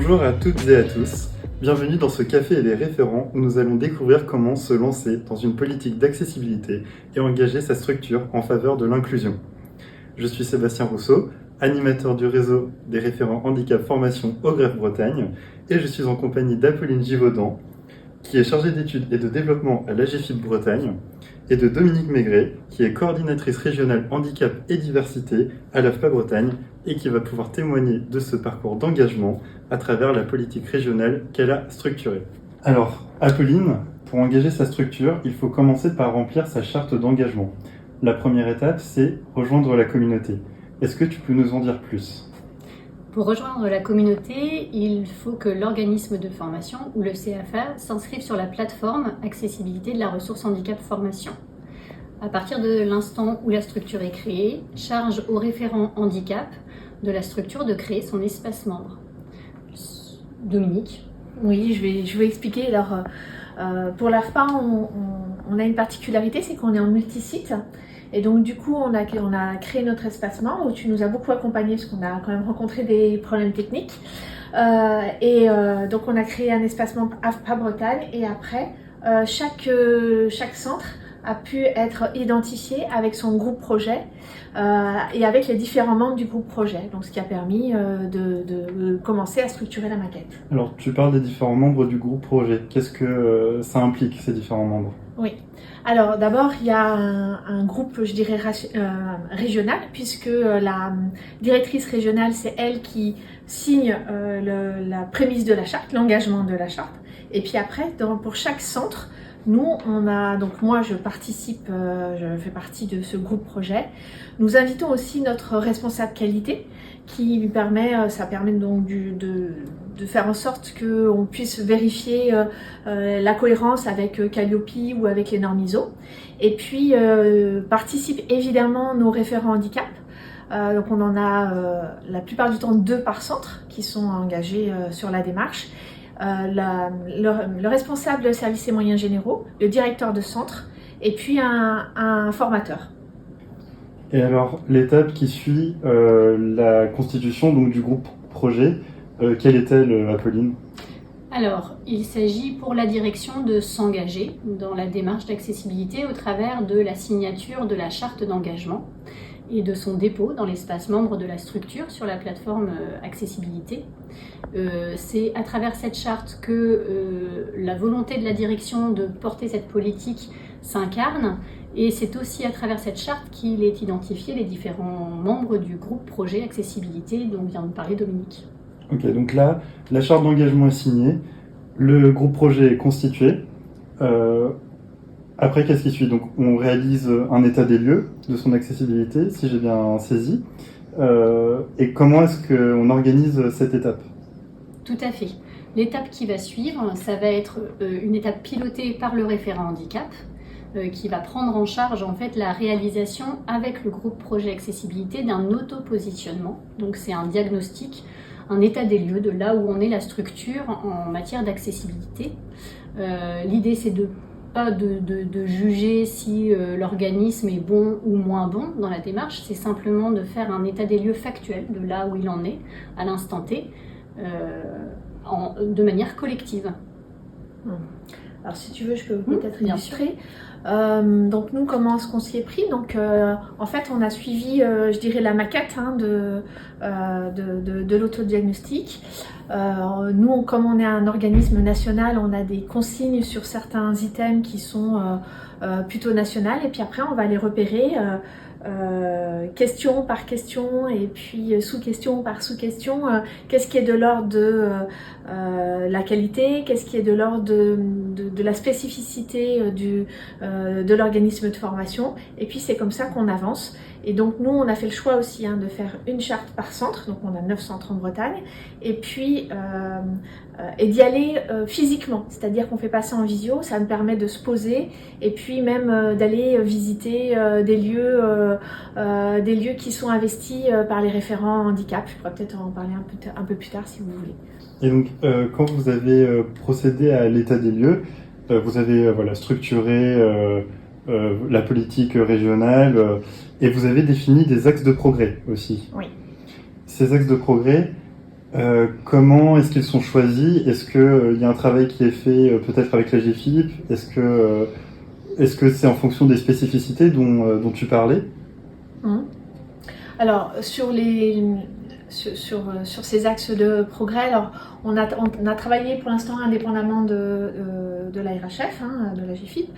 Bonjour à toutes et à tous, bienvenue dans ce Café et les référents où nous allons découvrir comment se lancer dans une politique d'accessibilité et engager sa structure en faveur de l'inclusion. Je suis Sébastien Rousseau, animateur du réseau des référents handicap formation au Greffe-Bretagne et je suis en compagnie d'Apolline Givaudan, qui est chargée d'études et de développement à l'AGFIP Bretagne, et de Dominique Maigret, qui est coordinatrice régionale handicap et diversité à l'AFPA Bretagne et qui va pouvoir témoigner de ce parcours d'engagement à travers la politique régionale qu'elle a structurée. Alors, Apolline, pour engager sa structure, il faut commencer par remplir sa charte d'engagement. La première étape, c'est rejoindre la communauté. Est-ce que tu peux nous en dire plus ? Pour rejoindre la communauté, il faut que l'organisme de formation ou le CFA s'inscrive sur la plateforme accessibilité de la ressource handicap formation. À partir de l'instant où la structure est créée, charge au référent handicap de la structure de créer son espace membre. Dominique ? Oui, je vais expliquer. Alors, pour l'AFPA, on a une particularité, c'est qu'on est en multisite. Et donc du coup, on a créé notre espacement où tu nous as beaucoup accompagnés parce qu'on a quand même rencontré des problèmes techniques. Donc on a créé un espacement AFPA Bretagne et après, chaque centre a pu être identifié avec son groupe projet et avec les différents membres du groupe projet. Donc ce qui a permis de commencer à structurer la maquette. Alors tu parles des différents membres du groupe projet. Qu'est-ce que ça implique, ces différents membres ? Oui. Alors d'abord, il y a un groupe, je dirais, régional, puisque la directrice régionale, c'est elle qui signe la prémisse de la charte, l'engagement de la charte. Et puis après, pour chaque centre, nous, donc moi je participe, je fais partie de ce groupe projet. Nous invitons aussi notre responsable qualité qui lui ça permet donc de faire en sorte qu'on puisse vérifier la cohérence avec Calliope ou avec les normes ISO. Et puis participent évidemment nos référents handicap. Donc on en a la plupart du temps 2 par centre qui sont engagés sur la démarche. Le responsable de services et moyens généraux, le directeur de centre et puis un formateur. Et alors, l'étape qui suit la constitution donc, du groupe projet, quelle est-elle, Apolline ? Alors, il s'agit pour la direction de s'engager dans la démarche d'accessibilité au travers de la signature de la charte d'engagement et de son dépôt dans l'espace membre de la structure sur la plateforme accessibilité. C'est à travers cette charte que la volonté de la direction de porter cette politique s'incarne et c'est aussi à travers cette charte qu'il est identifié les différents membres du groupe projet accessibilité dont vient de parler Dominique. Ok, donc là, la charte d'engagement est signée, le groupe projet est constitué. Après, qu'est-ce qui suit ? Donc, on réalise un état des lieux de son accessibilité, si j'ai bien saisi. Et comment est-ce qu'on organise cette étape ? Tout à fait. L'étape qui va suivre, ça va être une étape pilotée par le référent handicap, qui va prendre en charge en fait la réalisation avec le groupe projet accessibilité d'un auto-positionnement. Donc, c'est un diagnostic, un état des lieux de là où on est la structure en matière d'accessibilité. L'idée, c'est pas de juger si l'organisme est bon ou moins bon dans la démarche, c'est simplement de faire un état des lieux factuel de là où il en est à l'instant T, de manière collective. Alors si tu veux, je peux peut-être illustrer. Donc nous, comment est-ce qu'on s'y est pris ? Donc en fait, on a suivi, je dirais, la maquette de l'autodiagnostic. Nous, comme on est un organisme national, on a des consignes sur certains items qui sont plutôt nationales. Et puis après, on va les repérer question par question et puis sous-question par sous-question. Qu'est-ce qui est de l'ordre de la qualité ? Qu'est-ce qui est de l'ordre de la spécificité de l'organisme de formation ? Et puis c'est comme ça qu'on avance. Et donc nous, on a fait le choix aussi de faire une charte par centre, donc on a 9 centres en Bretagne, et puis et d'y aller physiquement, c'est-à-dire qu'on fait pas ça en visio, ça me permet de se poser, et puis même d'aller visiter des lieux qui sont investis par les référents handicap. Je pourrais peut-être en parler un peu plus tard si vous voulez. Et donc, quand vous avez procédé à l'état des lieux, vous avez structuré la politique régionale et vous avez défini des axes de progrès aussi. Oui. Ces axes de progrès, Comment est-ce qu'ils sont choisis? Est-ce qu'il y a un travail qui est fait peut-être avec la GFIP? Est-ce que c'est en fonction des spécificités dont tu parlais? Alors, sur ces axes de progrès, alors, on a travaillé pour l'instant indépendamment de la RHF, de la GFIP.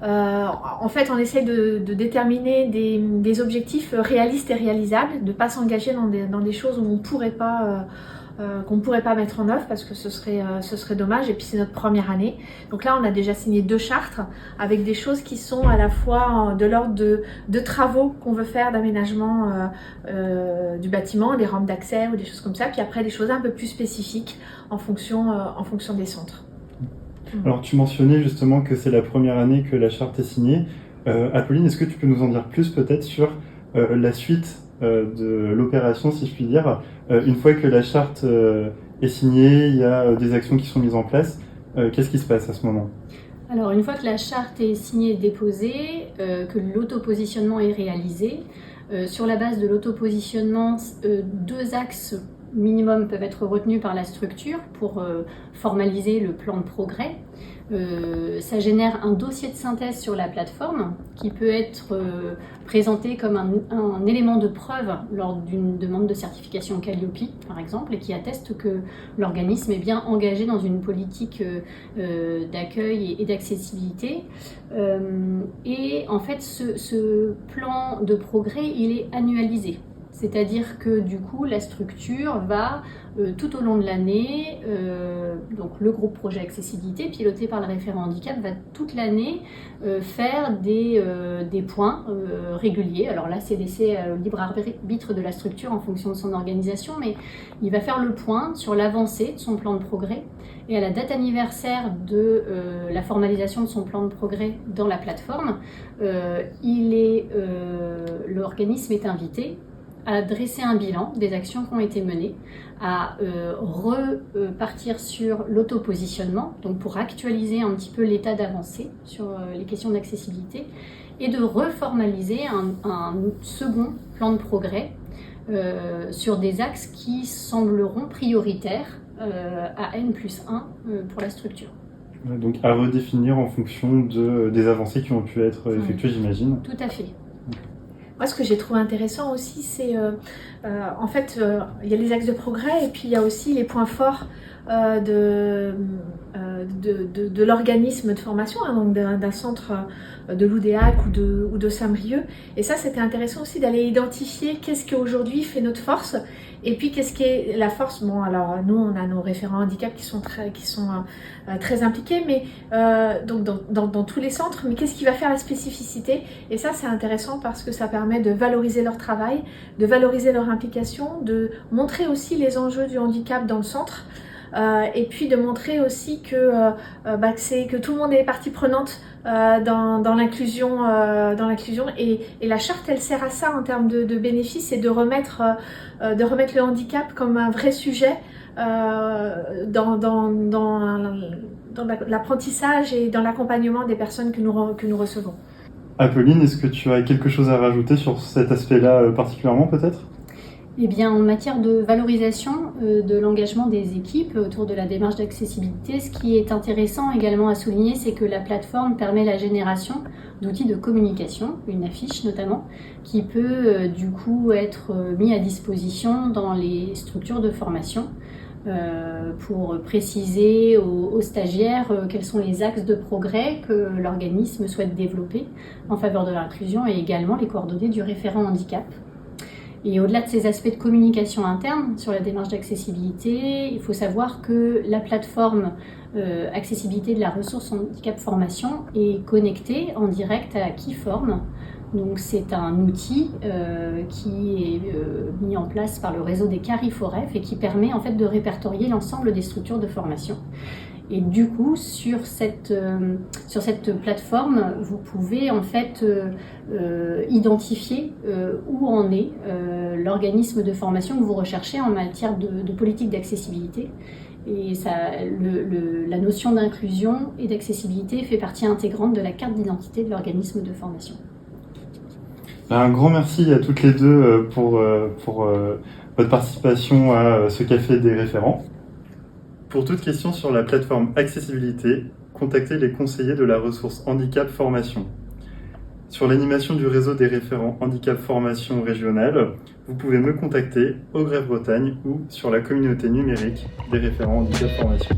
En fait, on essaie de déterminer des objectifs réalistes et réalisables, de ne pas s'engager dans des choses où qu'on ne pourrait pas mettre en œuvre parce que ce serait dommage. Et puis c'est notre première année. Donc là, on a déjà signé 2 chartes avec des choses qui sont à la fois de l'ordre de travaux qu'on veut faire d'aménagement du bâtiment, des rampes d'accès ou des choses comme ça. Puis après, des choses un peu plus spécifiques en fonction des centres. Alors, tu mentionnais justement que c'est la première année que la charte est signée. Apolline, est-ce que tu peux nous en dire plus peut-être sur la suite de l'opération, si je puis dire? Une fois que la charte est signée, il y a des actions qui sont mises en place. Qu'est-ce qui se passe à ce moment? Alors, une fois que la charte est signée et déposée, que l'autopositionnement est réalisé, sur la base de l'autopositionnement, 2 axes minimum peuvent être retenus par la structure pour formaliser le plan de progrès. Ça génère un dossier de synthèse sur la plateforme qui peut être présenté comme un élément de preuve lors d'une demande de certification Calliope, par exemple, et qui atteste que l'organisme est bien engagé dans une politique d'accueil et d'accessibilité. Et en fait, ce plan de progrès, il est annualisé. C'est-à-dire que du coup, la structure va tout au long de l'année, donc le groupe projet accessibilité piloté par le référent handicap va toute l'année faire des points réguliers. Alors là, c'est laissé au libre arbitre de la structure en fonction de son organisation, mais il va faire le point sur l'avancée de son plan de progrès. Et à la date anniversaire de la formalisation de son plan de progrès dans la plateforme, l'organisme est invité à dresser un bilan des actions qui ont été menées, à repartir sur l'autopositionnement, donc pour actualiser un petit peu l'état d'avancée sur les questions d'accessibilité, et de reformaliser un second plan de progrès sur des axes qui sembleront prioritaires à N+1 pour la structure. Donc à redéfinir en fonction des avancées qui ont pu être effectuées, j'imagine. Tout à fait. Moi, ce que j'ai trouvé intéressant aussi, c'est en fait, il y a les axes de progrès et puis il y a aussi les points forts de l'organisme de formation, donc d'un centre de l'Oudéac ou de Saint-Brieuc. Et ça, c'était intéressant aussi d'aller identifier qu'est-ce qui aujourd'hui fait notre force et puis qu'est-ce qui est la force. Bon, alors nous, on a nos référents handicap qui sont très impliqués, mais donc dans tous les centres. Mais qu'est-ce qui va faire la spécificité? Et ça, c'est intéressant parce que ça permet de valoriser leur travail, de valoriser leur implication, de montrer aussi les enjeux du handicap dans le centre. Et puis de montrer aussi que tout le monde est partie prenante dans l'inclusion et la charte elle sert à ça en termes de bénéfices et de remettre le handicap comme un vrai sujet dans l'apprentissage et dans l'accompagnement des personnes que nous recevons. Apolline, est-ce que tu as quelque chose à rajouter sur cet aspect-là particulièrement peut-être? Eh bien, en matière de valorisation de l'engagement des équipes autour de la démarche d'accessibilité, ce qui est intéressant également à souligner, c'est que la plateforme permet la génération d'outils de communication, une affiche notamment, qui peut du coup être mis à disposition dans les structures de formation pour préciser aux stagiaires quels sont les axes de progrès que l'organisme souhaite développer en faveur de l'inclusion et également les coordonnées du référent handicap. Et au-delà de ces aspects de communication interne sur la démarche d'accessibilité, il faut savoir que la plateforme accessibilité de la ressource handicap formation est connectée en direct à Keyform. Donc c'est un outil qui est mis en place par le réseau des Cariforef et qui permet en fait de répertorier l'ensemble des structures de formation. Et du coup, sur cette plateforme, vous pouvez en fait identifier où en est l'organisme de formation que vous recherchez en matière de politique d'accessibilité. Et la notion d'inclusion et d'accessibilité fait partie intégrante de la carte d'identité de l'organisme de formation. Un grand merci à toutes les deux pour votre participation à ce café des référents. Pour toute question sur la plateforme accessibilité, contactez les conseillers de la ressource handicap formation. Sur l'animation du réseau des référents handicap formation régionale, vous pouvez me contacter au Grève Bretagne ou sur la communauté numérique des référents handicap formation.